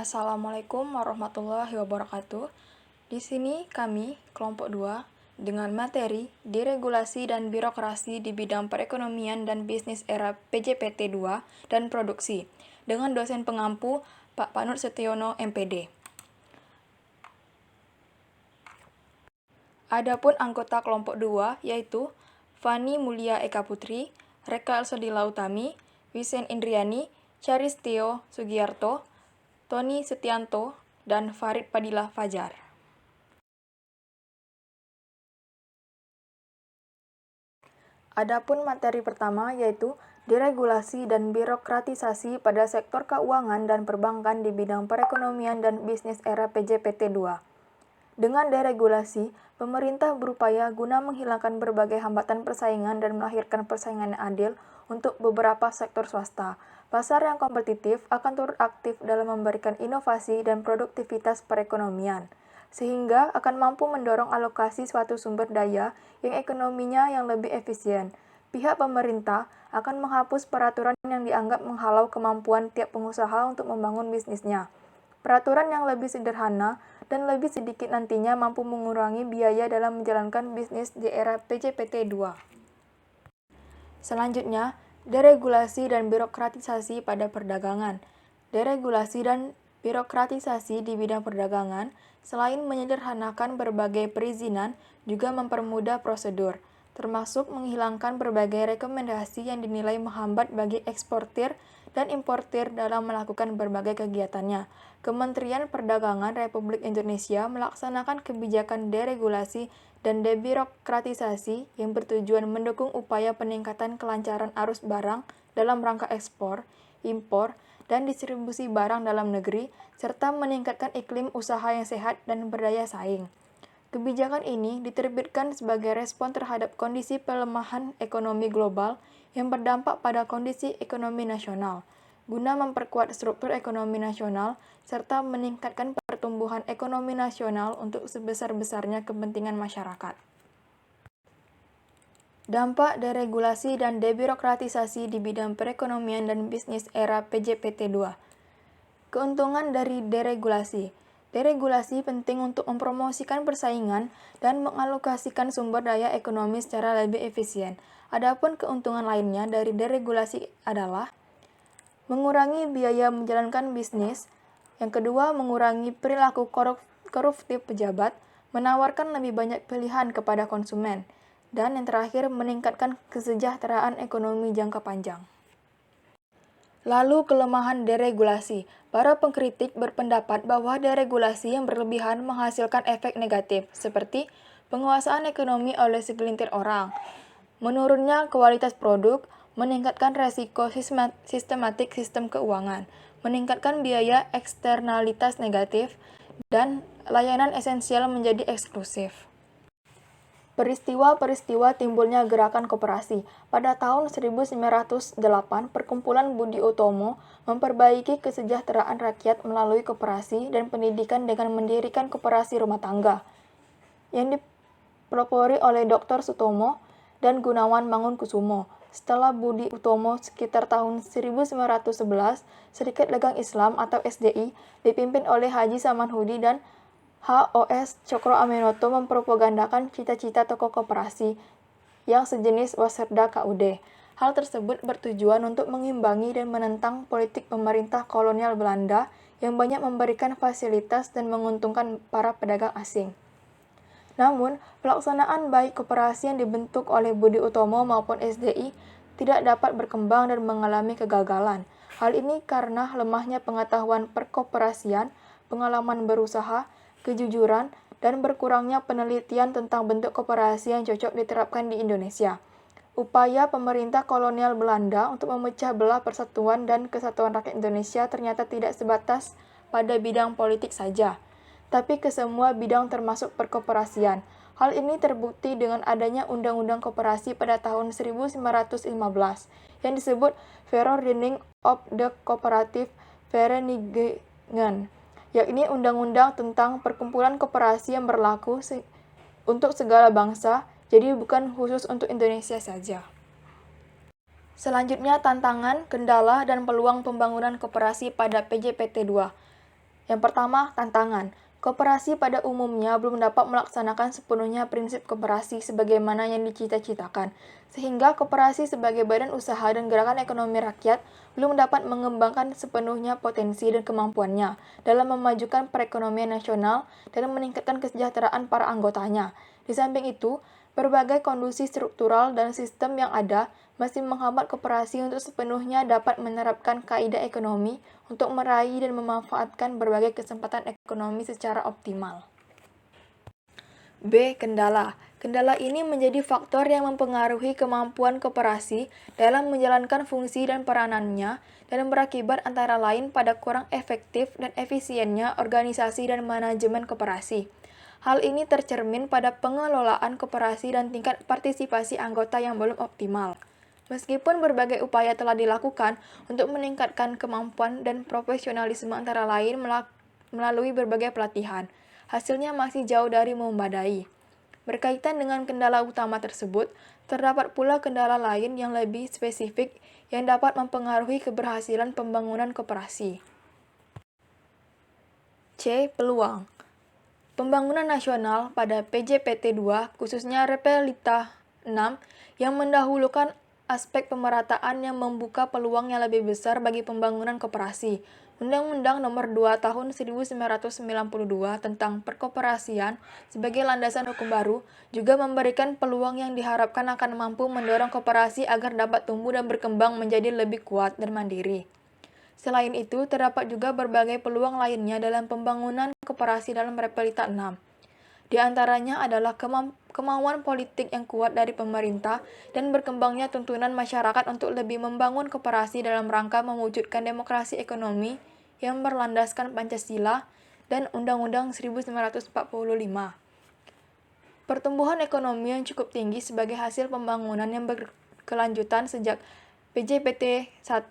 Assalamualaikum warahmatullahi wabarakatuh. Di sini kami, kelompok 2, dengan materi Deregulasi dan Birokrasi di bidang perekonomian dan bisnis era PJPT 2 dan produksi, dengan dosen pengampu Pak Panut Setiono, MPD. Adapun anggota kelompok 2 yaitu Fani Mulia Eka Putri, Reka Elsodila Utami, Wisen Indriani, Charistio Sugiarto, Tony Setianto, dan Farid Padilla Fajar. Adapun materi pertama yaitu deregulasi dan birokratisasi pada sektor keuangan dan perbankan di bidang perekonomian dan bisnis era PJPT 2. Dengan deregulasi, pemerintah berupaya guna menghilangkan berbagai hambatan persaingan dan melahirkan persaingan yang adil untuk beberapa sektor swasta. Pasar yang kompetitif akan turut aktif dalam memberikan inovasi dan produktivitas perekonomian, sehingga akan mampu mendorong alokasi suatu sumber daya yang ekonominya yang lebih efisien. Pihak pemerintah akan menghapus peraturan yang dianggap menghalau kemampuan tiap pengusaha untuk membangun bisnisnya. Peraturan yang lebih sederhana dan lebih sedikit nantinya mampu mengurangi biaya dalam menjalankan bisnis di era PJPT 2. Selanjutnya, deregulasi dan birokratisasi pada perdagangan. Deregulasi dan birokratisasi di bidang perdagangan, selain menyederhanakan berbagai perizinan, juga mempermudah prosedur, termasuk menghilangkan berbagai rekomendasi yang dinilai menghambat bagi eksportir dan importir dalam melakukan berbagai kegiatannya. Kementerian Perdagangan Republik Indonesia melaksanakan kebijakan deregulasi dan debirokratisasi yang bertujuan mendukung upaya peningkatan kelancaran arus barang dalam rangka ekspor, impor, dan distribusi barang dalam negeri, serta meningkatkan iklim usaha yang sehat dan berdaya saing. Kebijakan ini diterbitkan sebagai respon terhadap kondisi pelemahan ekonomi global yang berdampak pada kondisi ekonomi nasional, guna memperkuat struktur ekonomi nasional serta meningkatkan pertumbuhan ekonomi nasional untuk sebesar-besarnya kepentingan masyarakat. Dampak deregulasi dan debirokratisasi di bidang perekonomian dan bisnis era PJPT 2. Keuntungan dari deregulasi. Deregulasi penting untuk mempromosikan persaingan dan mengalokasikan sumber daya ekonomi secara lebih efisien. Adapun keuntungan lainnya dari deregulasi adalah mengurangi biaya menjalankan bisnis. Yang kedua, mengurangi perilaku koruptif pejabat, menawarkan lebih banyak pilihan kepada konsumen. Dan yang terakhir, meningkatkan kesejahteraan ekonomi jangka panjang. Lalu kelemahan deregulasi. Para pengkritik berpendapat bahwa deregulasi yang berlebihan menghasilkan efek negatif, seperti penguasaan ekonomi oleh segelintir orang, menurunnya kualitas produk, meningkatkan resiko sistematik sistem keuangan, meningkatkan biaya eksternalitas negatif, dan layanan esensial menjadi eksklusif. Peristiwa-peristiwa timbulnya gerakan koperasi. Pada tahun 1908, Perkumpulan Budi Utomo memperbaiki kesejahteraan rakyat melalui koperasi dan pendidikan dengan mendirikan koperasi rumah tangga, yang dipelopori oleh Dr. Sutomo dan Gunawan Mangunkusumo. Setelah Budi Utomo sekitar tahun 1911, Serikat Dagang Islam atau SDI dipimpin oleh Haji Samanhudi dan HOS Cokro Aminoto mempropagandakan cita-cita toko koperasi yang sejenis Waserda KUD. Hal tersebut bertujuan untuk mengimbangi dan menentang politik pemerintah kolonial Belanda yang banyak memberikan fasilitas dan menguntungkan para pedagang asing. Namun, pelaksanaan baik koperasi yang dibentuk oleh Budi Utomo maupun SDI tidak dapat berkembang dan mengalami kegagalan. Hal ini karena lemahnya pengetahuan perkoperasian, pengalaman berusaha, kejujuran, dan berkurangnya penelitian tentang bentuk koperasi yang cocok diterapkan di Indonesia. Upaya pemerintah kolonial Belanda untuk memecah belah persatuan dan kesatuan rakyat Indonesia ternyata tidak sebatas pada bidang politik saja, tapi ke semua bidang termasuk perkoperasian. Hal ini terbukti dengan adanya Undang-Undang Koperasi pada tahun 1915 yang disebut Verordening of the Cooperative Verenigingen, yakni undang-undang tentang perkumpulan koperasi yang berlaku untuk segala bangsa, jadi bukan khusus untuk Indonesia saja. Selanjutnya, tantangan, kendala, dan peluang pembangunan koperasi pada PJPT 2. Yang pertama, tantangan. Koperasi pada umumnya belum dapat melaksanakan sepenuhnya prinsip koperasi sebagaimana yang dicita-citakan, sehingga koperasi sebagai badan usaha dan gerakan ekonomi rakyat belum dapat mengembangkan sepenuhnya potensi dan kemampuannya dalam memajukan perekonomian nasional dan meningkatkan kesejahteraan para anggotanya. Di samping itu, berbagai kondisi struktural dan sistem yang ada masih menghambat koperasi untuk sepenuhnya dapat menerapkan kaidah ekonomi untuk meraih dan memanfaatkan berbagai kesempatan ekonomi secara optimal. B. Kendala. Kendala ini menjadi faktor yang mempengaruhi kemampuan koperasi dalam menjalankan fungsi dan peranannya dan berakibat antara lain pada kurang efektif dan efisiennya organisasi dan manajemen koperasi. Hal ini tercermin pada pengelolaan koperasi dan tingkat partisipasi anggota yang belum optimal. Meskipun berbagai upaya telah dilakukan untuk meningkatkan kemampuan dan profesionalisme antara lain melalui berbagai pelatihan, hasilnya masih jauh dari memadai. Berkaitan dengan kendala utama tersebut, terdapat pula kendala lain yang lebih spesifik yang dapat mempengaruhi keberhasilan pembangunan koperasi. C. Peluang. Pembangunan nasional pada PJPT 2, khususnya Repelita 6, yang mendahulukan aspek pemerataan yang membuka peluang yang lebih besar bagi pembangunan koperasi. Undang-Undang Nomor 2 Tahun 1992 tentang Perkoperasian sebagai landasan hukum baru juga memberikan peluang yang diharapkan akan mampu mendorong koperasi agar dapat tumbuh dan berkembang menjadi lebih kuat dan mandiri. Selain itu, terdapat juga berbagai peluang lainnya dalam pembangunan koperasi dalam Repelita 6. Di antaranya adalah kemauan politik yang kuat dari pemerintah dan berkembangnya tuntunan masyarakat untuk lebih membangun koperasi dalam rangka mewujudkan demokrasi ekonomi yang berlandaskan Pancasila dan Undang-Undang 1945. Pertumbuhan ekonomi yang cukup tinggi sebagai hasil pembangunan yang berkelanjutan sejak PJPT 1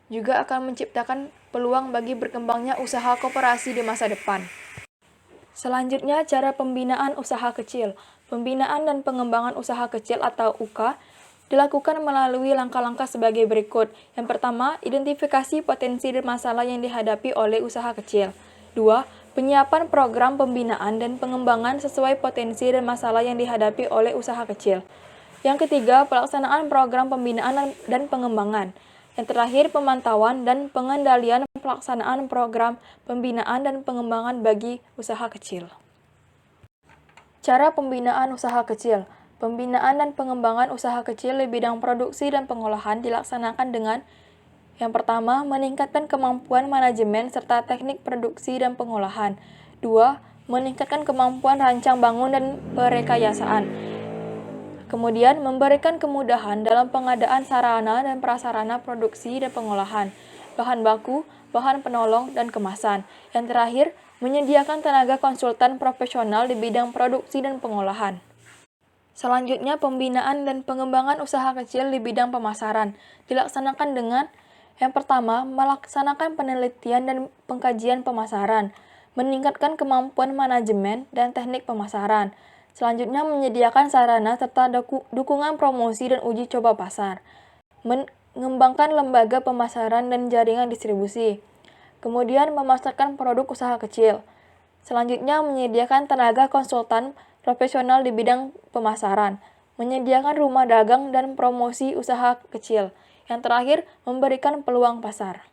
juga akan menciptakan peluang bagi berkembangnya usaha koperasi di masa depan. Selanjutnya, cara pembinaan usaha kecil. Pembinaan dan pengembangan usaha kecil atau UK dilakukan melalui langkah-langkah sebagai berikut. Yang pertama, identifikasi potensi dan masalah yang dihadapi oleh usaha kecil. 2. Penyiapan program pembinaan dan pengembangan sesuai potensi dan masalah yang dihadapi oleh usaha kecil. Yang ketiga, pelaksanaan program pembinaan dan pengembangan. Yang terakhir, pemantauan dan pengendalian pelaksanaan program pembinaan dan pengembangan bagi usaha kecil. Cara pembinaan usaha kecil. Pembinaan dan pengembangan usaha kecil di bidang produksi dan pengolahan dilaksanakan dengan yang pertama, meningkatkan kemampuan manajemen serta teknik produksi dan pengolahan. 2. Meningkatkan kemampuan rancang bangun dan perekayasaan. Kemudian, memberikan kemudahan dalam pengadaan sarana dan prasarana produksi dan pengolahan, bahan baku, bahan penolong, dan kemasan. Yang terakhir, menyediakan tenaga konsultan profesional di bidang produksi dan pengolahan. Selanjutnya, pembinaan dan pengembangan usaha kecil di bidang pemasaran dilaksanakan dengan yang pertama, melaksanakan penelitian dan pengkajian pemasaran, meningkatkan kemampuan manajemen dan teknik pemasaran. Selanjutnya, menyediakan sarana serta dukungan promosi dan uji coba pasar. Mengembangkan lembaga pemasaran dan jaringan distribusi. Kemudian, memasarkan produk usaha kecil. Selanjutnya, menyediakan tenaga konsultan profesional di bidang pemasaran. Menyediakan rumah dagang dan promosi usaha kecil. Yang terakhir, memberikan peluang pasar.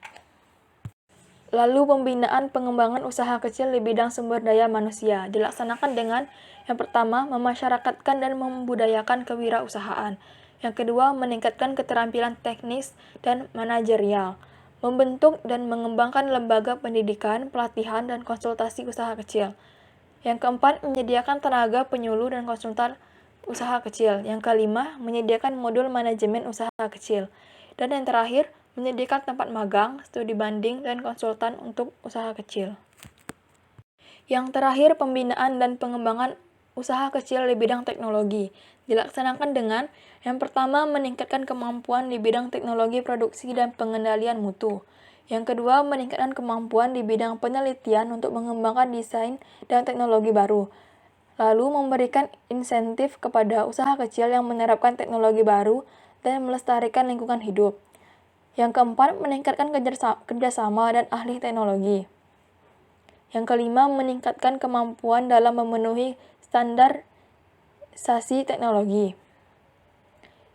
Lalu pembinaan pengembangan usaha kecil di bidang sumber daya manusia dilaksanakan dengan yang pertama, memasyarakatkan dan membudayakan kewirausahaan. Yang kedua, meningkatkan keterampilan teknis dan manajerial. Membentuk dan mengembangkan lembaga pendidikan, pelatihan, dan konsultasi usaha kecil. Yang keempat, menyediakan tenaga penyuluh dan konsultan usaha kecil. Yang kelima, menyediakan modul manajemen usaha kecil. Dan yang terakhir, menyediakan tempat magang, studi banding, dan konsultan untuk usaha kecil. Yang terakhir, pembinaan dan pengembangan usaha kecil di bidang teknologi dilaksanakan dengan yang pertama, meningkatkan kemampuan di bidang teknologi produksi dan pengendalian mutu. Yang kedua, meningkatkan kemampuan di bidang penelitian untuk mengembangkan desain dan teknologi baru. Lalu, memberikan insentif kepada usaha kecil yang menerapkan teknologi baru dan melestarikan lingkungan hidup. Yang keempat, meningkatkan kerjasama dan ahli teknologi. Yang kelima, meningkatkan kemampuan dalam memenuhi standarisasi teknologi.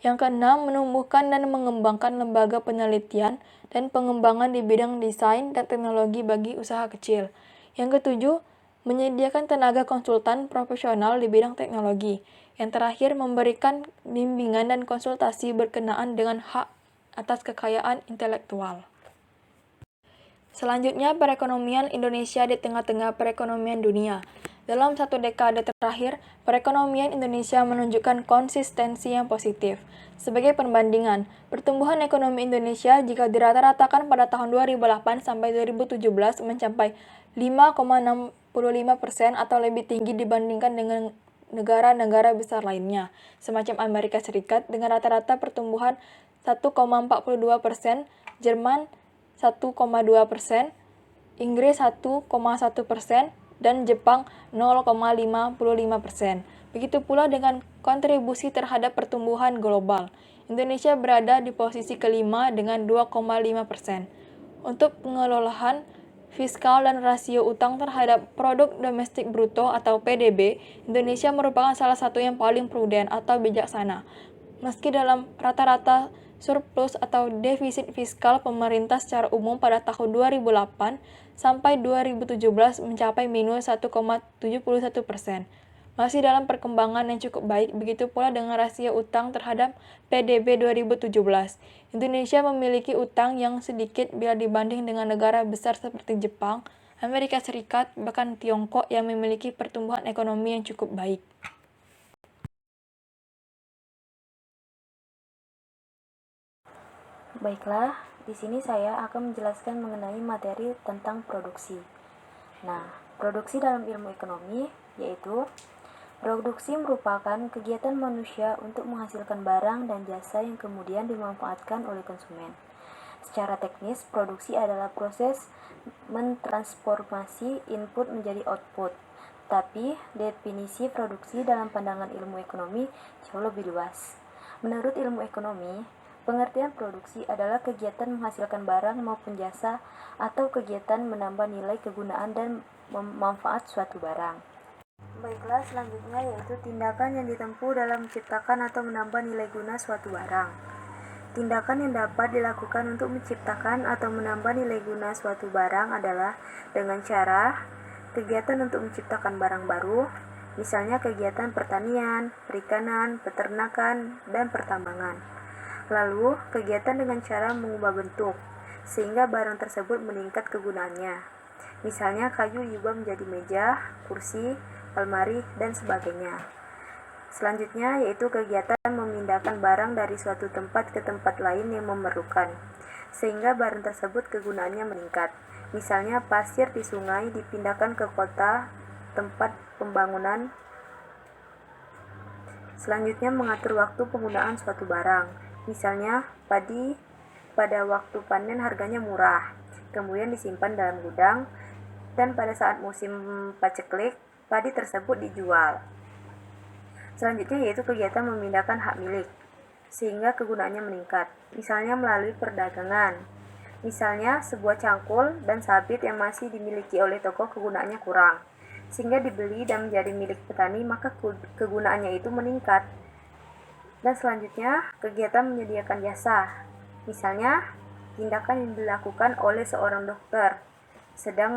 Yang keenam, menumbuhkan dan mengembangkan lembaga penelitian dan pengembangan di bidang desain dan teknologi bagi usaha kecil. Yang ketujuh, menyediakan tenaga konsultan profesional di bidang teknologi. Yang terakhir, memberikan bimbingan dan konsultasi berkenaan dengan hak atas kekayaan intelektual. Selanjutnya, perekonomian Indonesia di tengah-tengah perekonomian dunia. Dalam satu dekade terakhir, perekonomian Indonesia menunjukkan konsistensi yang positif. Sebagai perbandingan, pertumbuhan ekonomi Indonesia jika dirata-ratakan pada tahun 2008 sampai 2017 mencapai 5,65% atau lebih tinggi dibandingkan dengan negara-negara besar lainnya, semacam Amerika Serikat dengan rata-rata pertumbuhan 1,42%, Jerman 1,2%, Inggris 1,1%, dan Jepang 0,55%. Begitu pula dengan kontribusi terhadap pertumbuhan global. Indonesia berada di posisi kelima dengan 2,5%. Untuk pengelolaan fiskal dan rasio utang terhadap produk domestik bruto atau PDB, Indonesia merupakan salah satu yang paling prudent atau bijaksana. Meski dalam rata-rata surplus atau defisit fiskal pemerintah secara umum pada tahun 2008 sampai 2017 mencapai minus 1,71%. Masih dalam perkembangan yang cukup baik, begitu pula dengan rasio utang terhadap PDB 2017. Indonesia memiliki utang yang sedikit bila dibanding dengan negara besar seperti Jepang, Amerika Serikat, bahkan Tiongkok yang memiliki pertumbuhan ekonomi yang cukup baik. Baiklah, di sini saya akan menjelaskan mengenai materi tentang produksi. Nah, produksi dalam ilmu ekonomi yaitu produksi merupakan kegiatan manusia untuk menghasilkan barang dan jasa yang kemudian dimanfaatkan oleh konsumen. Secara teknis, produksi adalah proses mentransformasi input menjadi output. Tapi, definisi produksi dalam pandangan ilmu ekonomi jauh lebih luas. Menurut ilmu ekonomi, pengertian produksi adalah kegiatan menghasilkan barang maupun jasa atau kegiatan menambah nilai kegunaan dan manfaat suatu barang. Baiklah, selanjutnya yaitu tindakan yang ditempuh dalam menciptakan atau menambah nilai guna suatu barang. Tindakan yang dapat dilakukan untuk menciptakan atau menambah nilai guna suatu barang adalah dengan cara kegiatan untuk menciptakan barang baru, misalnya kegiatan pertanian, perikanan, peternakan, dan pertambangan. Lalu, kegiatan dengan cara mengubah bentuk, sehingga barang tersebut meningkat kegunaannya. Misalnya kayu diubah menjadi meja, kursi, almari, dan sebagainya. Selanjutnya yaitu kegiatan memindahkan barang dari suatu tempat ke tempat lain yang memerlukan, sehingga barang tersebut kegunaannya meningkat. Misalnya pasir di sungai dipindahkan ke kota tempat pembangunan. Selanjutnya mengatur waktu penggunaan suatu barang. Misalnya, padi pada waktu panen harganya murah, kemudian disimpan dalam gudang, dan pada saat musim paceklik, padi tersebut dijual. Selanjutnya yaitu kegiatan memindahkan hak milik, sehingga kegunaannya meningkat. Misalnya melalui perdagangan. Misalnya sebuah cangkul dan sabit yang masih dimiliki oleh toko kegunaannya kurang, sehingga dibeli dan menjadi milik petani, maka kegunaannya itu meningkat. Dan selanjutnya, kegiatan menyediakan jasa. Misalnya, tindakan yang dilakukan oleh seorang dokter sedang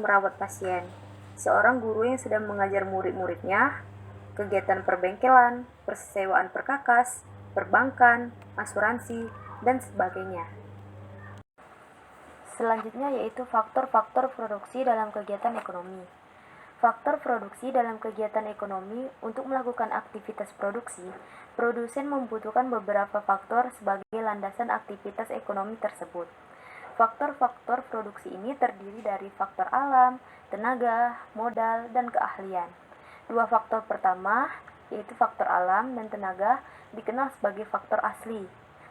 merawat pasien, seorang guru yang sedang mengajar murid-muridnya, kegiatan perbengkelan, persewaan perkakas, perbankan, asuransi, dan sebagainya. Selanjutnya yaitu faktor-faktor produksi dalam kegiatan ekonomi. Faktor produksi dalam kegiatan ekonomi. Untuk melakukan aktivitas produksi, produsen membutuhkan beberapa faktor sebagai landasan aktivitas ekonomi tersebut. Faktor-faktor produksi ini terdiri dari faktor alam, tenaga, modal, dan keahlian. Dua faktor pertama, yaitu faktor alam dan tenaga, dikenal sebagai faktor asli.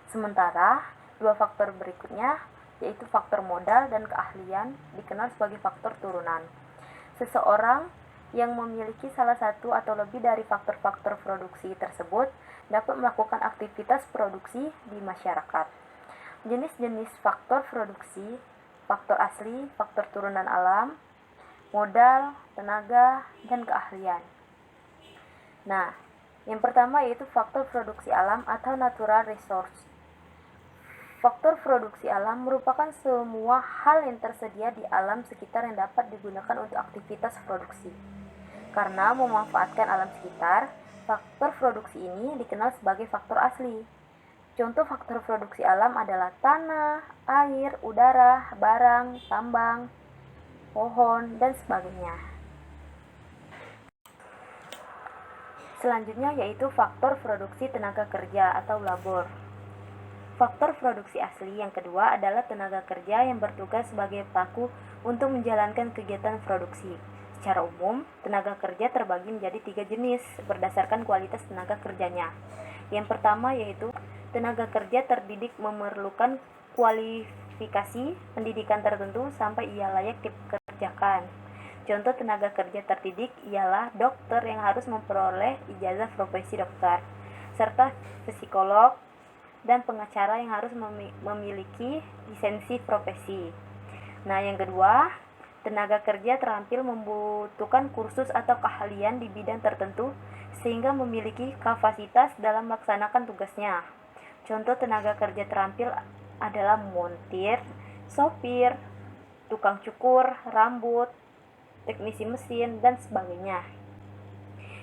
Sementara, dua faktor berikutnya, yaitu faktor modal dan keahlian, dikenal sebagai faktor turunan. Seseorang yang memiliki salah satu atau lebih dari faktor-faktor produksi tersebut dapat melakukan aktivitas produksi di masyarakat. Jenis-jenis faktor produksi, faktor asli, faktor turunan alam, modal, tenaga, dan keahlian. Nah, yang pertama yaitu faktor produksi alam atau natural resource. Faktor produksi alam merupakan semua hal yang tersedia di alam sekitar yang dapat digunakan untuk aktivitas produksi. Karena memanfaatkan alam sekitar, faktor produksi ini dikenal sebagai faktor asli. Contoh faktor produksi alam adalah tanah, air, udara, barang, tambang, pohon, dan sebagainya. Selanjutnya yaitu faktor produksi tenaga kerja atau labor. Faktor produksi asli yang kedua adalah tenaga kerja yang bertugas sebagai pelaku untuk menjalankan kegiatan produksi. Secara umum, tenaga kerja terbagi menjadi 3 jenis berdasarkan kualitas tenaga kerjanya. Yang pertama yaitu tenaga kerja terdidik memerlukan kualifikasi pendidikan tertentu sampai ia layak dikerjakan. Contoh tenaga kerja terdidik ialah dokter yang harus memperoleh ijazah profesi dokter, serta psikolog dan pengacara yang harus memiliki lisensi profesi. Nah, yang kedua, tenaga kerja terampil membutuhkan kursus atau keahlian di bidang tertentu sehingga memiliki kapasitas dalam melaksanakan tugasnya. Contoh tenaga kerja terampil adalah montir, sopir, tukang cukur rambut, teknisi mesin, dan sebagainya.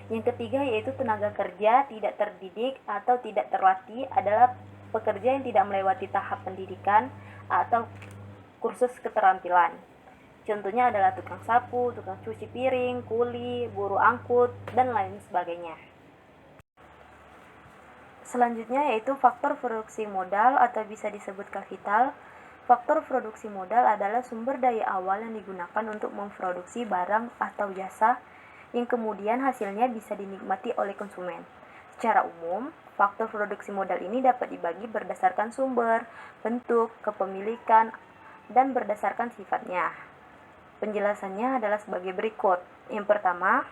Yang ketiga yaitu tenaga kerja tidak terdidik atau tidak terlatih adalah pekerja yang tidak melewati tahap pendidikan atau kursus keterampilan. Contohnya adalah tukang sapu, tukang cuci piring, kuli, buruh angkut, dan lain sebagainya. Selanjutnya yaitu faktor produksi modal atau bisa disebut kapital. Faktor produksi modal adalah sumber daya awal yang digunakan untuk memproduksi barang atau jasa yang kemudian hasilnya bisa dinikmati oleh konsumen. Secara umum, faktor produksi modal ini dapat dibagi berdasarkan sumber, bentuk, kepemilikan, dan berdasarkan sifatnya. Penjelasannya adalah sebagai berikut. Yang pertama,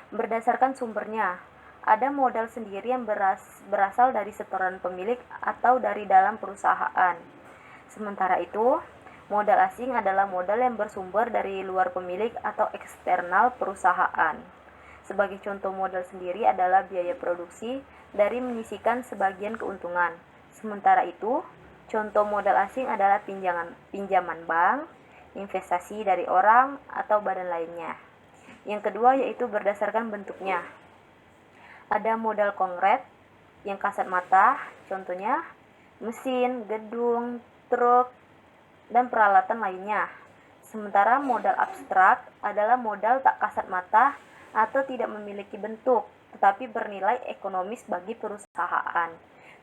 berdasarkan sumbernya. Ada modal sendiri yang berasal dari setoran pemilik atau dari dalam perusahaan. Sementara itu, modal asing adalah modal yang bersumber dari luar pemilik atau eksternal perusahaan. Sebagai contoh modal sendiri adalah biaya produksi dari menyisihkan sebagian keuntungan. Sementara itu, contoh modal asing adalah pinjaman bank, investasi dari orang atau badan lainnya. Yang kedua yaitu berdasarkan bentuknya. Ada modal konkret yang kasat mata, contohnya mesin, gedung, truk, dan peralatan lainnya. Sementara modal abstrak adalah modal tak kasat mata atau tidak memiliki bentuk, tetapi bernilai ekonomis bagi perusahaan.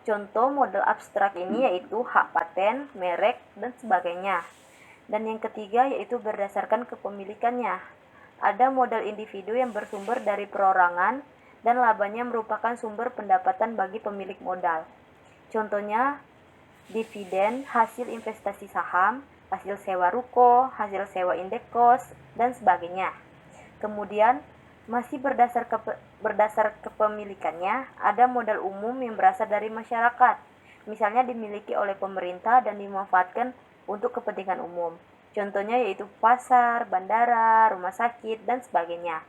Contoh modal abstrak ini yaitu hak paten, merek, dan sebagainya. Dan yang ketiga yaitu berdasarkan kepemilikannya. Ada modal individu yang bersumber dari perorangan dan labanya merupakan sumber pendapatan bagi pemilik modal. Contohnya dividen, hasil investasi saham, hasil sewa ruko, hasil sewa indeks kos, dan sebagainya. Kemudian, masih berdasar kepemilikannya, ada modal umum yang berasal dari masyarakat, misalnya dimiliki oleh pemerintah dan dimanfaatkan untuk kepentingan umum. Contohnya yaitu pasar, bandara, rumah sakit, dan sebagainya.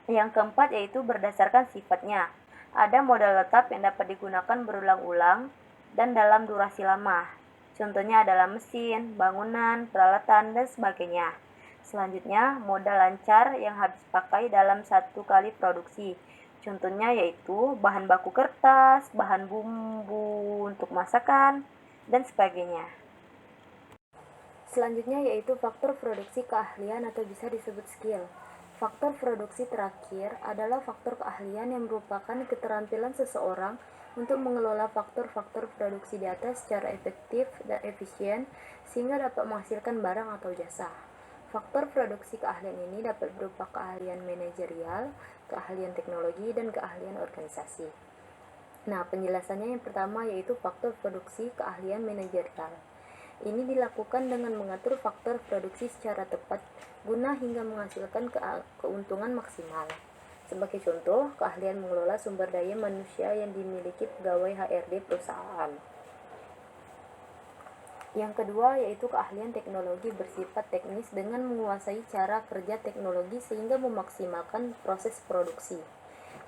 Yang keempat yaitu berdasarkan sifatnya. Ada modal tetap yang dapat digunakan berulang-ulang dan dalam durasi lama. Contohnya adalah mesin, bangunan, peralatan, dan sebagainya. Selanjutnya, modal lancar yang habis pakai dalam satu kali produksi. Contohnya yaitu bahan baku kertas, bahan bumbu untuk masakan, dan sebagainya. Selanjutnya yaitu faktor produksi keahlian atau bisa disebut skill. Faktor produksi terakhir adalah faktor keahlian yang merupakan keterampilan seseorang untuk mengelola faktor-faktor produksi di atas secara efektif dan efisien sehingga dapat menghasilkan barang atau jasa. Faktor produksi keahlian ini dapat berupa keahlian manajerial, keahlian teknologi, dan keahlian organisasi. Nah, penjelasannya yang pertama yaitu faktor produksi keahlian manajerial. Ini dilakukan dengan mengatur faktor produksi secara tepat guna hingga menghasilkan keuntungan maksimal. Sebagai contoh, keahlian mengelola sumber daya manusia yang dimiliki pegawai HRD perusahaan. Yang kedua yaitu keahlian teknologi bersifat teknis dengan menguasai cara kerja teknologi sehingga memaksimalkan proses produksi.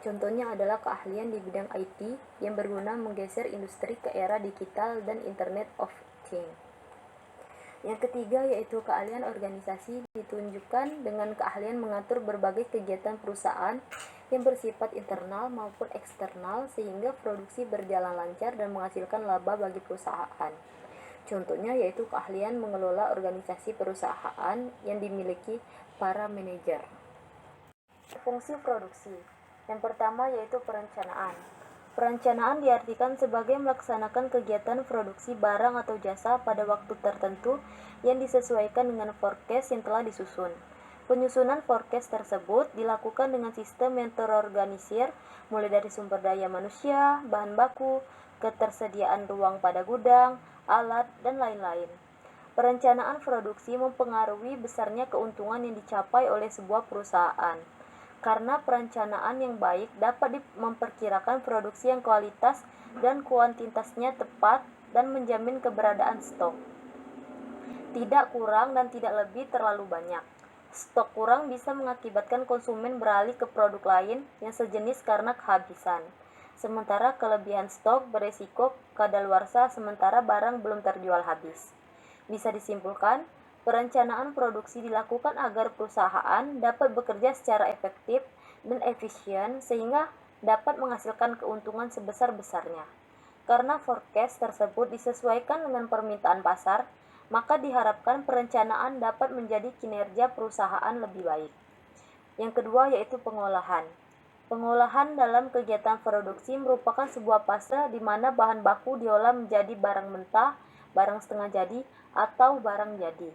Contohnya adalah keahlian di bidang IT yang berguna menggeser industri ke era digital dan Internet of Things. Yang ketiga yaitu keahlian organisasi ditunjukkan dengan keahlian mengatur berbagai kegiatan perusahaan yang bersifat internal maupun eksternal sehingga produksi berjalan lancar dan menghasilkan laba bagi perusahaan. Contohnya yaitu keahlian mengelola organisasi perusahaan yang dimiliki para manajer. Fungsi produksi. Yang pertama yaitu perencanaan. Perencanaan diartikan sebagai melaksanakan kegiatan produksi barang atau jasa pada waktu tertentu yang disesuaikan dengan forecast yang telah disusun. Penyusunan forecast tersebut dilakukan dengan sistem yang terorganisir, mulai dari sumber daya manusia, bahan baku, ketersediaan ruang pada gudang, alat, dan lain-lain. Perencanaan produksi mempengaruhi besarnya keuntungan yang dicapai oleh sebuah perusahaan. Karena perencanaan yang baik dapat memperkirakan produksi yang kualitas dan kuantitasnya tepat dan menjamin keberadaan stok. Tidak kurang dan tidak lebih terlalu banyak. Stok kurang bisa mengakibatkan konsumen beralih ke produk lain yang sejenis karena kehabisan. Sementara kelebihan stok beresiko kadaluarsa sementara barang belum terjual habis. Bisa disimpulkan, perencanaan produksi dilakukan agar perusahaan dapat bekerja secara efektif dan efisien sehingga dapat menghasilkan keuntungan sebesar-besarnya. Karena forecast tersebut disesuaikan dengan permintaan pasar, maka diharapkan perencanaan dapat menjadi kinerja perusahaan lebih baik. Yang kedua yaitu pengolahan. Pengolahan dalam kegiatan produksi merupakan sebuah fase di mana bahan baku diolah menjadi barang mentah, barang setengah jadi, atau barang jadi.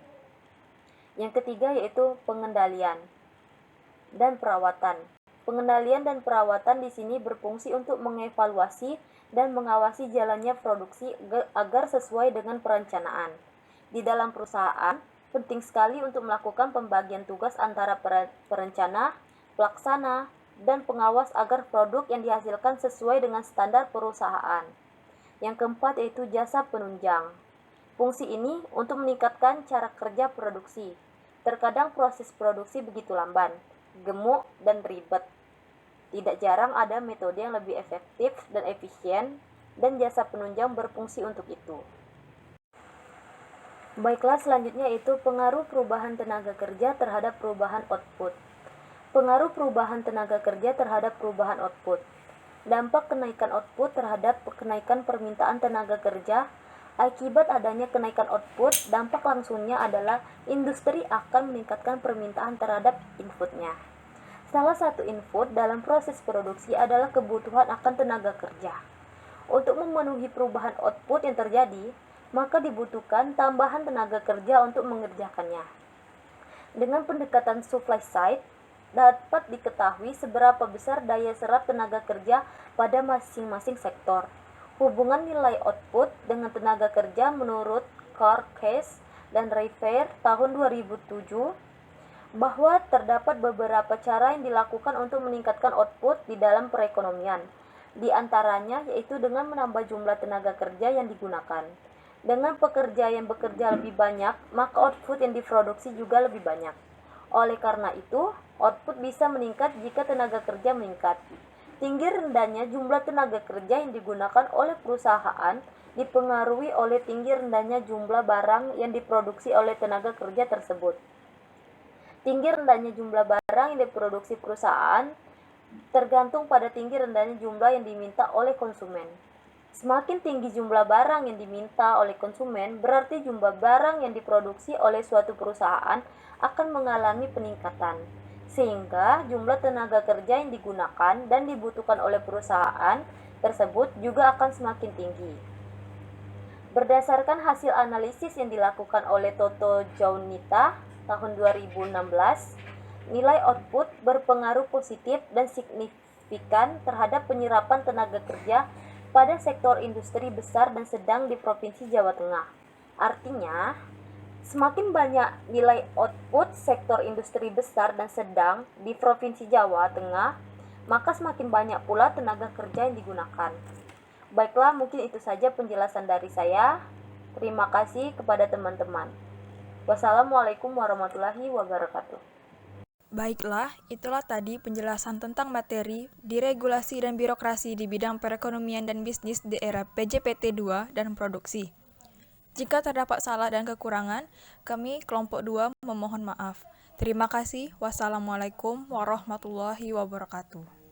Yang ketiga yaitu pengendalian dan perawatan. Pengendalian dan perawatan di sini berfungsi untuk mengevaluasi dan mengawasi jalannya produksi agar sesuai dengan perencanaan. Di dalam perusahaan, penting sekali untuk melakukan pembagian tugas antara perencana, pelaksana, dan pengawas agar produk yang dihasilkan sesuai dengan standar perusahaan. Yang keempat yaitu jasa penunjang. Fungsi ini untuk meningkatkan cara kerja produksi. Terkadang proses produksi begitu lamban, gemuk, dan ribet. Tidak jarang ada metode yang lebih efektif dan efisien, dan jasa penunjang berfungsi untuk itu. Baiklah, selanjutnya itu pengaruh perubahan tenaga kerja terhadap perubahan output. Pengaruh perubahan tenaga kerja terhadap perubahan output. Dampak kenaikan output terhadap kenaikan permintaan tenaga kerja. Akibat adanya kenaikan output, dampak langsungnya adalah industri akan meningkatkan permintaan terhadap inputnya. Salah satu input dalam proses produksi adalah kebutuhan akan tenaga kerja. Untuk memenuhi perubahan output yang terjadi, maka dibutuhkan tambahan tenaga kerja untuk mengerjakannya. Dengan pendekatan supply side, dapat diketahui seberapa besar daya serap tenaga kerja pada masing-masing sektor. Hubungan nilai output dengan tenaga kerja menurut Carcase dan Rayfair tahun 2007 bahwa terdapat beberapa cara yang dilakukan untuk meningkatkan output di dalam perekonomian. Di antaranya yaitu dengan menambah jumlah tenaga kerja yang digunakan. Dengan pekerja yang bekerja lebih banyak, maka output yang diproduksi juga lebih banyak. Oleh karena itu, output bisa meningkat jika tenaga kerja meningkat. Tinggi rendahnya jumlah tenaga kerja yang digunakan oleh perusahaan dipengaruhi oleh tinggi rendahnya jumlah barang yang diproduksi oleh tenaga kerja tersebut. Tinggi rendahnya jumlah barang yang diproduksi perusahaan tergantung pada tinggi rendahnya jumlah yang diminta oleh konsumen. Semakin tinggi jumlah barang yang diminta oleh konsumen, berarti jumlah barang yang diproduksi oleh suatu perusahaan akan mengalami peningkatan. Sehingga jumlah tenaga kerja yang digunakan dan dibutuhkan oleh perusahaan tersebut juga akan semakin tinggi. Berdasarkan hasil analisis yang dilakukan oleh Toto Jaunita tahun 2016, nilai output berpengaruh positif dan signifikan terhadap penyerapan tenaga kerja pada sektor industri besar dan sedang di Provinsi Jawa Tengah. Artinya, semakin banyak nilai output sektor industri besar dan sedang di Provinsi Jawa Tengah, maka semakin banyak pula tenaga kerja yang digunakan. Baiklah, mungkin itu saja penjelasan dari saya. Terima kasih kepada teman-teman. Wassalamualaikum warahmatullahi wabarakatuh. Baiklah, itulah tadi penjelasan tentang materi deregulasi dan birokrasi di bidang perekonomian dan bisnis di era PJPT 2 dan produksi. Jika terdapat salah dan kekurangan, kami kelompok 2 memohon maaf. Terima kasih. Wassalamualaikum warahmatullahi wabarakatuh.